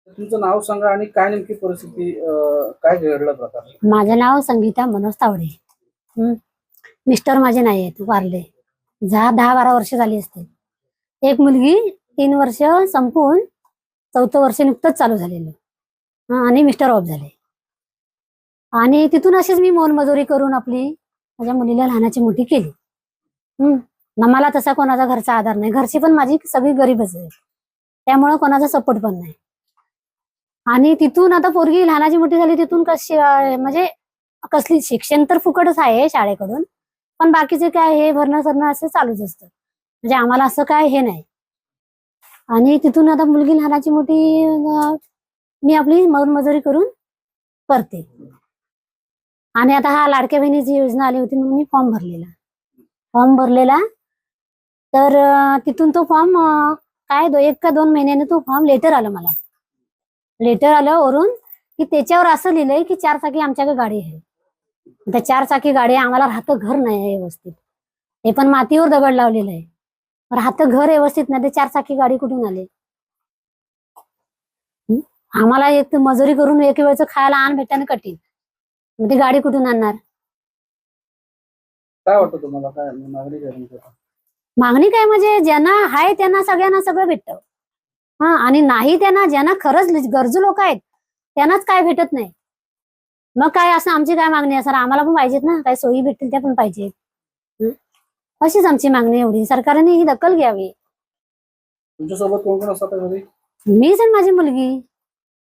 तुमचं नाव सांगा आणि काय नेमकी परिस्थिती काय घडलं प्रकार? माझं नाव संगीता मनोज तावडे. मिस्टर माझे नाही आहेत, वारले. 10-12 वर्ष झाली असतील. एक मुलगी 3 वर्ष संपून 4थं वर्ष नुकतंच चालू झालेलं. आणि मिस्टर ऑफ झाले. आणि तिथून अशीच मी मोलमजुरी करून आपली माझ्या मुलीला लहानाची मोठी केली. ना मला तसा कोणाचा घरचा आधार नाही. घरची पण माझी सगळी गरीबच आहे, त्यामुळे कोणाचा सपोर्ट पण नाही. आणि तिथून आता पोरगी लहानाची मोठी झाली, तिथून कशी म्हणजे कसली शिक्षण तर फुकटच आहे शाळेकडून, पण बाकीचे काय हे भरणं सरणं असं चालूच असतं. म्हणजे आम्हाला असं काय हे नाही. आणि तिथून आता मुलगी लहानाची मोठी मी आपली मोलमजुरी करून करते. आणि आता हा लाडक्या बहिणीची योजना आली होती म्हणून मी फॉर्म भरलेला. तर तिथून तो फॉर्म काय 1 का 2 महिन्याने तो फॉर्म लेटर आलं मला. लेटर आलं वरून की त्याच्यावर असं लिहिलंय की 4 चाकी आमच्याकडे गाडी आहे. त्या 4 चाकी गाडी आम्हाला राहतं घर नाही आहे व्यवस्थित. हे पण मातीवर दगड लावलेलं आहे. राहतं घर व्यवस्थित नाही, ते 4 चाकी गाडी कुठून आले? आम्हाला एक मजुरी करून एक वेळचं खायला आण भेटाने कठीण, मग ती गाडी कुठून आणणार? काय वाटतं तुम्हाला, काय मागणी काय तुमची? मागणी काय म्हणजे ज्यांना आहे त्यांना सगळ्यांना सगळं भेटतं. आणि नाही त्यांना, ज्यांना खरंच गरजू लोक आहेत त्यांनाच काय भेटत नाही. मग काय असं आमची काय मागणी आहे? सर आम्हाला पण पाहिजेत ना, काय सोयी भेटतील त्या पण पाहिजेत. अशीच आमची मागणी एवढी, सरकारने ही दखल घ्यावी. तुमच्यासोबत कोण कोण असतात घरी? मीच आणि माझी मुलगी.